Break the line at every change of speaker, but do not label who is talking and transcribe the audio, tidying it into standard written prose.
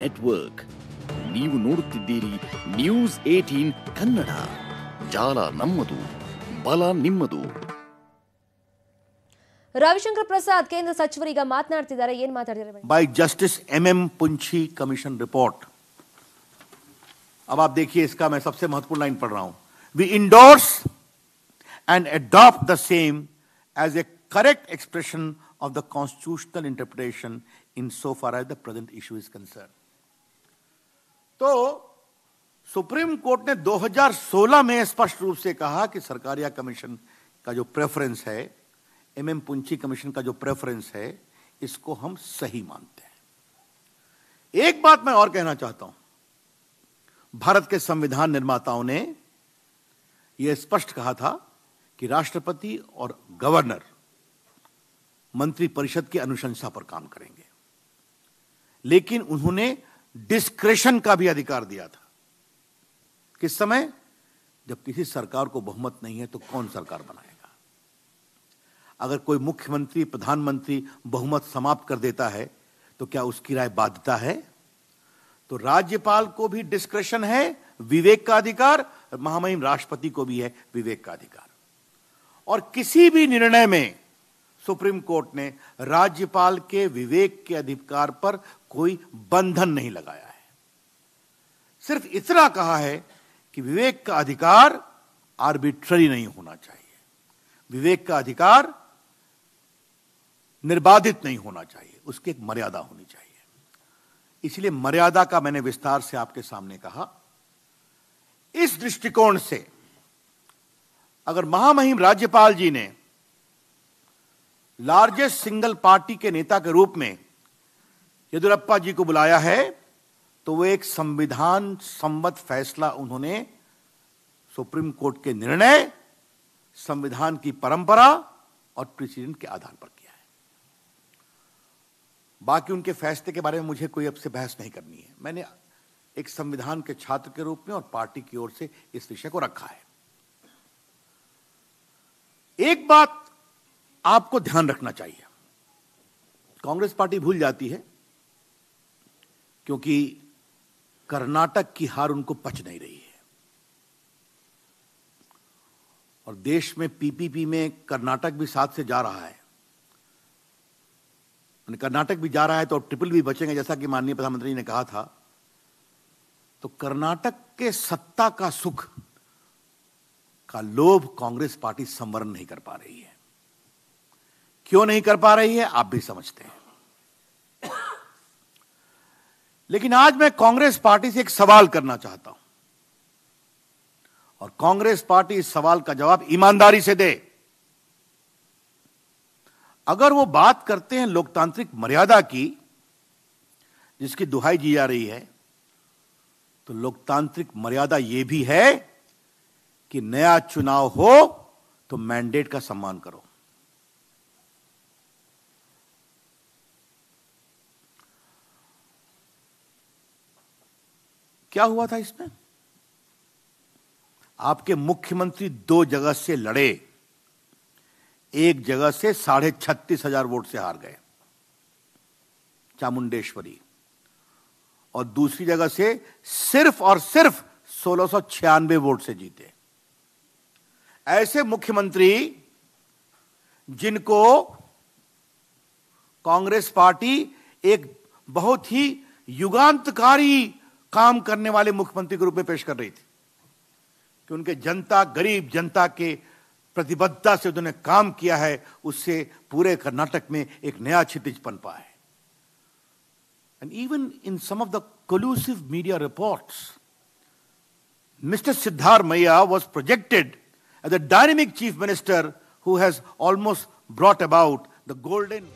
Network. ನೀವು ನೋಡುತ್ತಿದ್ದೀರಿ news 18 Kannada. ಜಾಲ ನಮ್ಮದು, ಬಲ ನಿಮ್ಮದು.
रविशंकर प्रसाद केंद्र सचिवरीग मातनाड्तिद्दारे ಏನು ಮಾತಾಡಿದ್ದಾರೆ
bye justice MM Punchhi commission report. अब आप देखिए, इसका मैं सबसे महत्वपूर्ण लाइन पढ़ रहा हूं. We endorse and adopt the same as a correct expression of the constitutional interpretation in so far as the present issue is concern. तो सुप्रीम कोर्ट ने 2016 में स्पष्ट रूप से कहा कि सरकारिया कमीशन का जो प्रेफरेंस है, MM पुंछी कमीशन का जो प्रेफरेंस है, इसको हम सही मानते हैं. एक बात मैं और कहना चाहता हूं. भारत के संविधान निर्माताओं ने यह स्पष्ट कहा था कि राष्ट्रपति और गवर्नर मंत्रिपरिषद की अनुशंसा पर काम करेंगे, लेकिन उन्होंने डिस्क्रेशन का भी अधिकार दिया था. किस समय? जब किसी सरकार को बहुमत नहीं है तो कौन सरकार बनाएगा? अगर कोई मुख्यमंत्री, प्रधानमंत्री बहुमत समाप्त कर देता है तो क्या उसकी राय बाध्यता है? तो राज्यपाल को भी डिस्क्रेशन है, विवेक का अधिकार. महामहिम राष्ट्रपति को भी है विवेक का अधिकार. और किसी भी निर्णय में सुप्रीम कोर्ट ने राज्यपाल के विवेक के अधिकार पर कोई बंधन नहीं लगाया है. सिर्फ इतना कहा है कि विवेक का अधिकार आर्बिट्ररी नहीं होना चाहिए, विवेक का अधिकार निर्बाधित नहीं होना चाहिए, उसकी एक मर्यादा होनी चाहिए. इसलिए मर्यादा का मैंने विस्तार से आपके सामने कहा. इस दृष्टिकोण से अगर महामहिम राज्यपाल जी ने लार्जेस्ट सिंगल पार्टी के नेता के रूप में येदियुरप्पा जी को बुलाया है, तो वो एक संविधान सम्मत फैसला उन्होंने सुप्रीम कोर्ट के निर्णय, संविधान की परंपरा और प्रेसिडेंट के आधार पर किया है. बाकी उनके फैसले के बारे में मुझे कोई अब से बहस नहीं करनी है. मैंने एक संविधान के छात्र के रूप में और पार्टी की ओर से इस विषय को रखा है. एक बात आपको ध्यान रखना चाहिए. कांग्रेस पार्टी भूल जाती है क्योंकि कर्नाटक की हार उनको पच नहीं रही है, और देश में पीपीपी में कर्नाटक भी साथ से जा रहा है. कर्नाटक भी जा रहा है तो ट्रिपल भी बचेंगे, जैसा कि माननीय प्रधानमंत्री ने कहा था. तो कर्नाटक के सत्ता का सुख का लोभ कांग्रेस पार्टी संवरण नहीं कर पा रही है. क्यों नहीं कर पा रही है आप भी समझते हैं. लेकिन आज मैं कांग्रेस पार्टी से एक सवाल करना चाहता हूं, और कांग्रेस पार्टी इस सवाल का जवाब ईमानदारी से दे. अगर वो बात करते हैं लोकतांत्रिक मर्यादा की, जिसकी दुहाई दी जा रही है, तो लोकतांत्रिक मर्यादा यह भी है कि नया चुनाव हो तो मैंडेट का सम्मान करो. क्या हुआ था इसमें? आपके मुख्यमंत्री 2 जगह से लड़े, एक जगह से 36,500 वोट से हार गए, चामुंडेश्वरी, और दूसरी जगह से सिर्फ और सिर्फ 1696 वोट से जीते. ऐसे मुख्यमंत्री जिनको कांग्रेस पार्टी एक बहुत ही युगांतकारी काम करने वाले मुख्यमंत्री के रूप में पेश कर रही थी, कि उनके जनता, गरीब जनता के प्रतिबद्धता से उन्होंने काम किया है, उससे पूरे कर्नाटक में एक नया क्षितिज पनपा है. And even in some of the collusive media reports, mister Siddaramaiah was projected as a dynamic chief minister who has almost brought about the golden